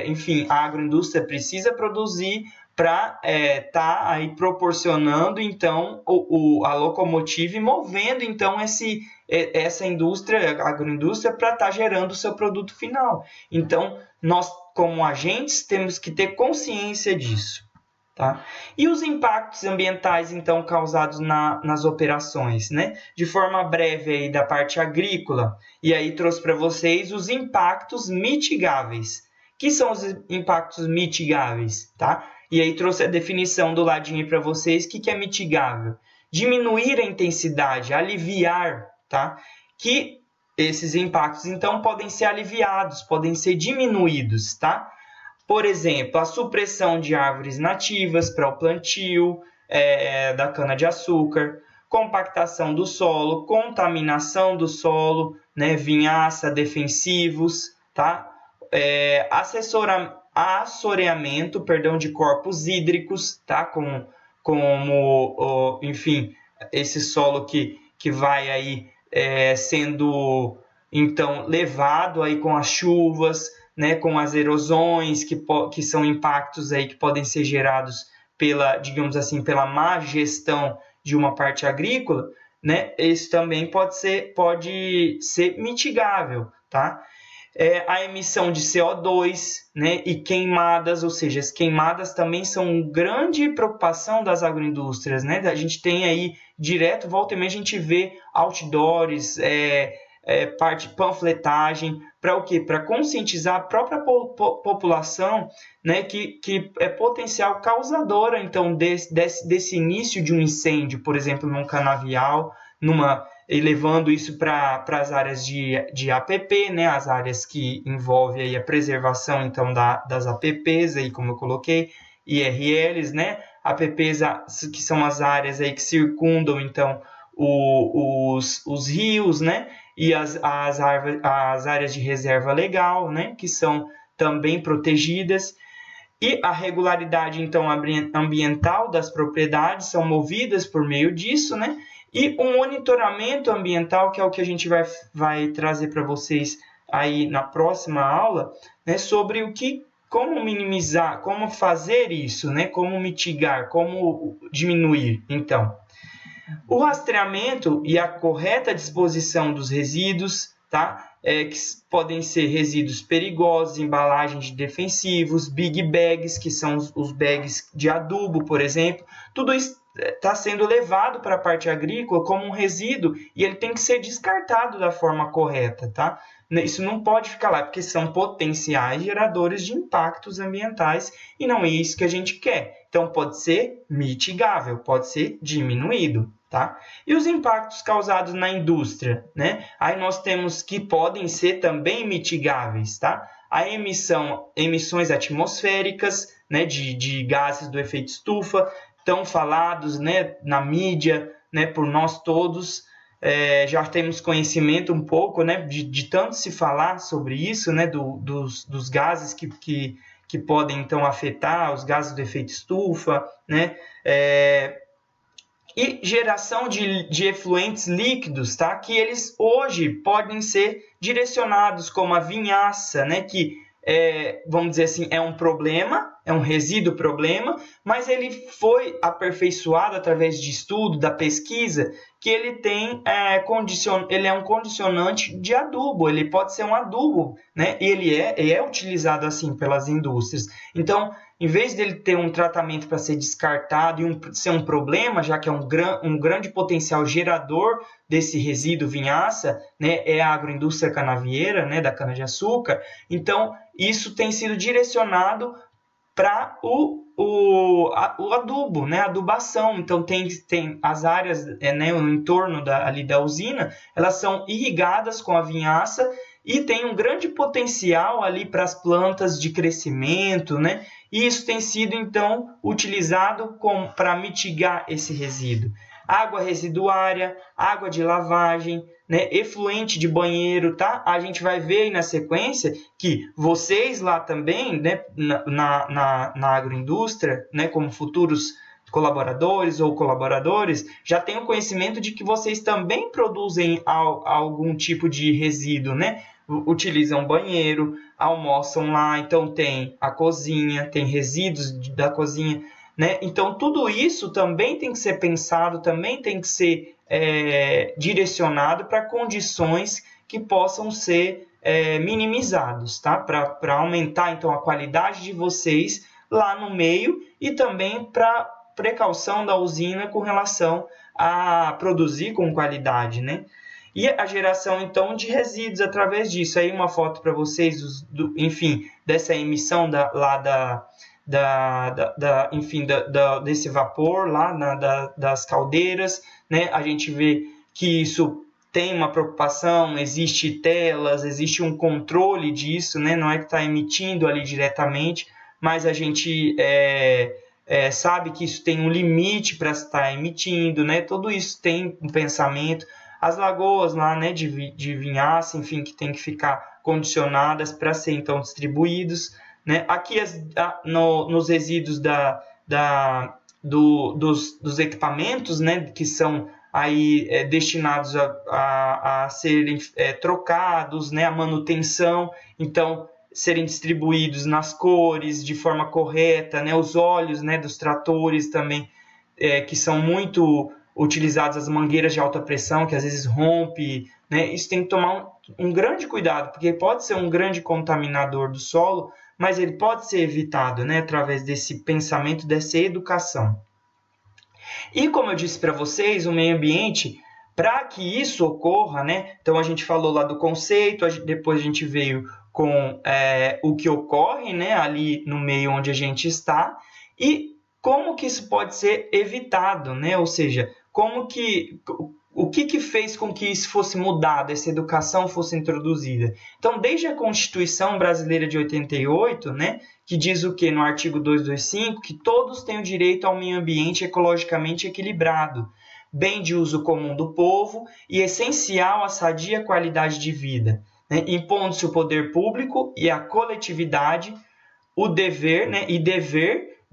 enfim, a agroindústria precisa produzir para tá aí proporcionando então a locomotiva e movendo então essa indústria, a agroindústria, para estar gerando o seu produto final. Então, nós como agentes temos que ter consciência disso. Tá? E os impactos ambientais, então, causados nas operações, né? De forma breve aí da parte agrícola, e aí trouxe para vocês os impactos mitigáveis. Que são os impactos mitigáveis, tá? E aí trouxe a definição do ladinho para vocês. O que é mitigável? Diminuir a intensidade, aliviar, tá? Que esses impactos, então, podem ser aliviados, podem ser diminuídos, tá? Por exemplo, a supressão de árvores nativas para o plantio da cana-de-açúcar, compactação do solo, contaminação do solo, né, vinhaça, defensivos, tá? Assoreamento, de corpos hídricos, tá? Enfim, esse solo que vai aí sendo então levado aí com as chuvas, né, com as erosões, que são impactos aí que podem ser gerados pela, digamos assim, pela má gestão de uma parte agrícola, né, isso também pode ser mitigável, tá? A emissão de CO2, né, e queimadas, ou seja, as queimadas também são grande preocupação das agroindústrias, né? A gente tem aí direto, volta e meia, a gente vê outdoors, panfletagem, para o quê? Para conscientizar a própria população, né, que é potencial causadora, então, desse início de um incêndio, por exemplo, num canavial, e levando isso para as áreas de APP, né, as áreas que envolvem aí a preservação, então, das APPs, aí, como eu coloquei, IRLs, né, APPs que são as áreas aí que circundam, então, os rios, né, e as áreas de reserva legal, né, que são também protegidas, e a regularidade, então, ambiental das propriedades são movidas por meio disso, né, e o monitoramento ambiental, que é o que a gente vai trazer para vocês aí na próxima aula, né, sobre como minimizar, como fazer isso, né, como mitigar, como diminuir, então. O rastreamento e a correta disposição dos resíduos, tá? Que podem ser resíduos perigosos, embalagens de defensivos, big bags, que são os bags de adubo, por exemplo. Tudo isso está sendo levado para a parte agrícola como um resíduo e ele tem que ser descartado da forma correta, tá? Isso não pode ficar lá, porque são potenciais geradores de impactos ambientais e não é isso que a gente quer. Então, pode ser mitigável, pode ser diminuído, tá? E os impactos causados na indústria, né? Aí nós temos que podem ser também mitigáveis, tá? A emissões atmosféricas, né, de gases do efeito estufa, tão falados, né, na mídia, né, por nós todos. Já temos conhecimento um pouco, né, de tanto se falar sobre isso, né, dos gases que podem, então, afetar, os gases do efeito estufa, né, e geração de efluentes líquidos, tá, que eles hoje podem ser direcionados como a vinhaça, né, que vamos dizer assim, é um problema, é um resíduo problema, mas ele foi aperfeiçoado através de estudo, da pesquisa, que ele tem ele é um condicionante de adubo, ele pode ser um adubo, né? E ele é utilizado assim pelas indústrias. Então, em vez dele ter um tratamento para ser descartado e ser um problema, já que é um grande potencial gerador desse resíduo vinhaça, né, é a agroindústria canavieira, né, da cana-de-açúcar. Então, isso tem sido direcionado para o adubo, né, a adubação. Então, tem as áreas, né, no entorno ali da usina, elas são irrigadas com a vinhaça e tem um grande potencial ali para as plantas de crescimento, né? E isso tem sido, então, utilizado para mitigar esse resíduo. Água residuária, água de lavagem, né, efluente de banheiro, tá? A gente vai ver aí na sequência que vocês lá também, né, na agroindústria, né, como futuros colaboradores ou colaboradores, já têm o conhecimento de que vocês também produzem algum tipo de resíduo, né? utilizam banheiro, almoçam lá, então tem a cozinha, tem resíduos da cozinha, né? Então tudo isso também tem que ser pensado, também tem que ser direcionado para condições que possam ser minimizados, tá? Para aumentar então a qualidade de vocês lá no meio e também para precaução da usina com relação a produzir com qualidade, né? E a geração, então, de resíduos através disso. Aí uma foto para vocês, enfim, dessa emissão desse vapor lá das caldeiras, né? A gente vê que isso tem uma preocupação, existe telas, existe um controle disso, né? Não é que está emitindo ali diretamente, mas a gente sabe que isso tem um limite para estar emitindo, né? Tudo isso tem um pensamento. As lagoas lá, né, de vinhaça, enfim, que tem que ficar condicionadas para ser então distribuídos, né? Aqui nos resíduos dos equipamentos, né, que são aí destinados a serem trocados, né, a manutenção, então serem distribuídos nas cores de forma correta, né, os óleos, né, dos tratores também, que são muito utilizados, as mangueiras de alta pressão, que às vezes rompe, né, isso tem que tomar um grande cuidado, porque pode ser um grande contaminador do solo, mas ele pode ser evitado, né, através desse pensamento, dessa educação. E como eu disse para vocês, o meio ambiente, para que isso ocorra, né, então a gente falou lá do conceito, depois a gente veio com o que ocorre, né, ali no meio onde a gente está, e como que isso pode ser evitado, né, ou seja, o que fez com que isso fosse mudado, essa educação fosse introduzida. Então, desde a Constituição Brasileira de 88, né, que diz o quê? No artigo 225, que todos têm o direito ao meio ambiente ecologicamente equilibrado, bem de uso comum do povo e essencial à sadia qualidade de vida, né, impondo-se o poder público e a coletividade o dever, né,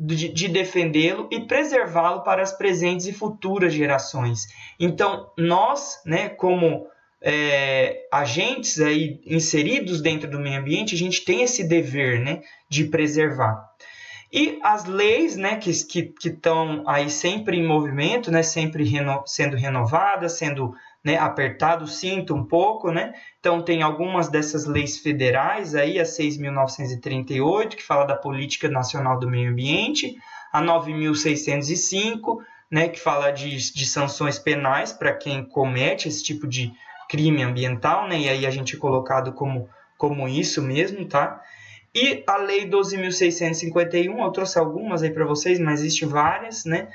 de defendê-lo e preservá-lo para as presentes e futuras gerações. Então, nós, né, como agentes aí inseridos dentro do meio ambiente, a gente tem esse dever, né, de preservar. E as leis, né, que estão aí sempre em movimento, né, sempre sendo renovadas, sendo, né, apertado o cinto um pouco, né? Então tem algumas dessas leis federais aí, a 6.938, que fala da Política Nacional do Meio Ambiente, a 9.605, né, que fala de sanções penais para quem comete esse tipo de crime ambiental, né? E aí a gente é colocado como isso mesmo, tá? E a Lei 12.651, eu trouxe algumas aí para vocês, mas existem várias, né?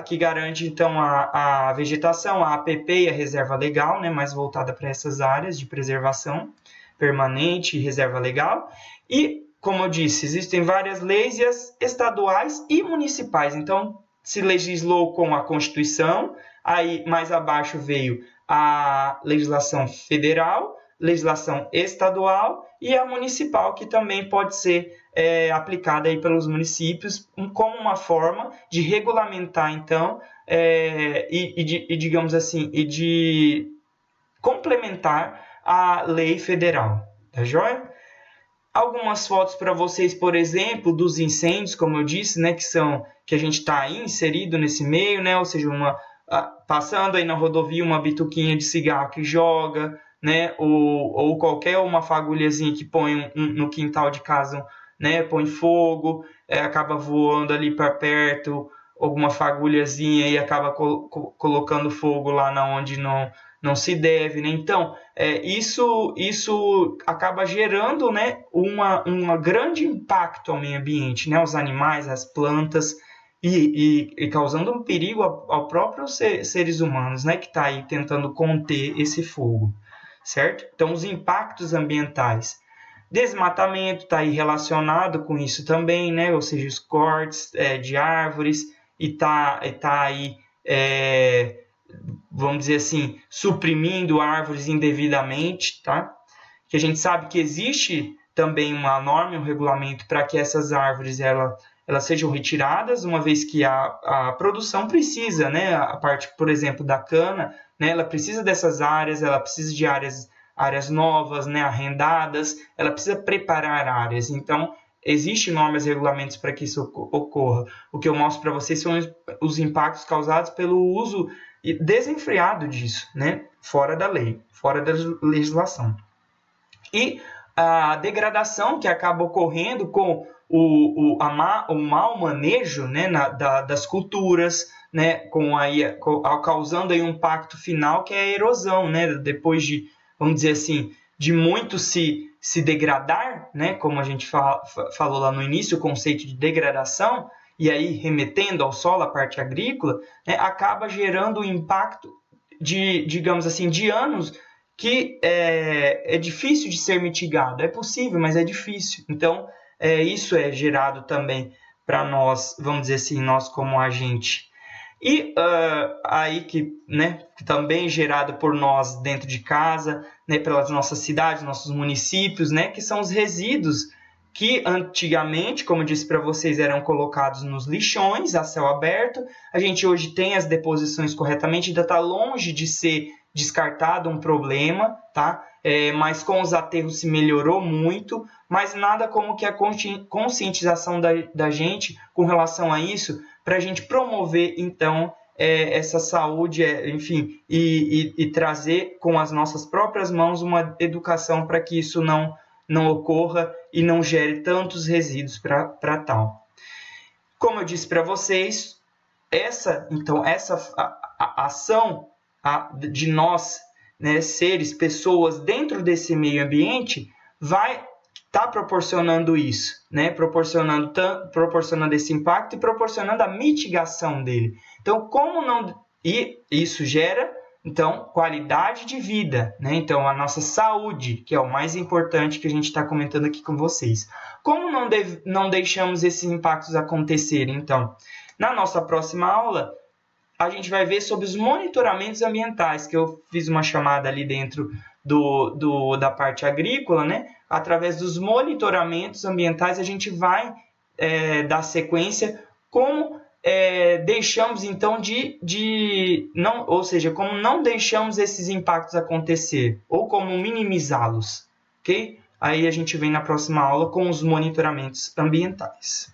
Que garante, então, a vegetação, a APP e a reserva legal, né? Mais voltada para essas áreas de preservação permanente e reserva legal. E, como eu disse, existem várias leis, e as estaduais e municipais. Então, se legislou com a Constituição, aí mais abaixo veio a legislação federal, legislação estadual e a municipal, que também pode ser aplicada aí pelos municípios como uma forma de regulamentar, então, digamos assim, e de complementar a lei federal, tá joia? Algumas fotos para vocês, por exemplo, dos incêndios, como eu disse, né, que a gente está aí inserido nesse meio, né, ou seja, passando aí na rodovia uma bituquinha de cigarro que joga, né, ou qualquer uma fagulhazinha que põe no quintal de casa, né, põe fogo, acaba voando ali para perto, alguma fagulhazinha e acaba colocando fogo lá na onde não se deve, né? Então, isso acaba gerando, né, um grande impacto ao meio ambiente, né, aos animais, às plantas, e causando um perigo ao próprio seres humanos, né, que está aí tentando conter esse fogo, certo? Então, os impactos ambientais. Desmatamento está aí relacionado com isso também, né? Ou seja, os cortes de árvores, e tá aí, vamos dizer assim, suprimindo árvores indevidamente, tá? Que a gente sabe que existe também uma norma, um regulamento para que essas árvores elas sejam retiradas, uma vez que a produção precisa, né? A parte, por exemplo, da cana, né? Ela precisa dessas áreas, ela precisa de áreas áreas novas, né, arrendadas, ela precisa preparar áreas. Então, existem normas e regulamentos para que isso ocorra. O que eu mostro para vocês são os impactos causados pelo uso desenfreado disso, né, fora da lei, fora da legislação. E a degradação que acaba ocorrendo com o mau manejo, né, das culturas, né, causando aí um impacto final que é a erosão, né, depois de, vamos dizer assim, de muito se degradar, né, como a gente falou lá no início, o conceito de degradação, e aí remetendo ao solo, a parte agrícola, né, acaba gerando um impacto de, digamos assim, de anos, que é difícil de ser mitigado. É possível, mas é difícil. Então, isso é gerado também para nós, vamos dizer assim, nós como agente. E aí que também gerado por nós dentro de casa, né, pelas nossas cidades, nossos municípios, né, que são os resíduos que antigamente, como eu disse para vocês, eram colocados nos lixões a céu aberto. A gente hoje tem as deposições corretamente, ainda está longe de ser descartado um problema, tá? Mas com os aterros se melhorou muito, mas nada como que a conscientização da gente com relação a isso, para a gente promover, então, essa saúde, enfim, e trazer com as nossas próprias mãos uma educação para que isso não ocorra e não gere tantos resíduos para tal. Como eu disse para vocês, essa ação de nós, né, seres, pessoas dentro desse meio ambiente, vai estar proporcionando isso, né, proporcionando esse impacto e proporcionando a mitigação dele. Então, e isso gera, então, qualidade de vida, né? Então, a nossa saúde, que é o mais importante que a gente está comentando aqui com vocês. Como não deixamos esses impactos acontecerem, então? Na nossa próxima aula, a gente vai ver sobre os monitoramentos ambientais, que eu fiz uma chamada ali dentro da parte agrícola, né? Através dos monitoramentos ambientais, a gente vai dar sequência como deixamos, então, como não deixamos esses impactos acontecer, ou como minimizá-los, ok? Aí a gente vem na próxima aula com os monitoramentos ambientais.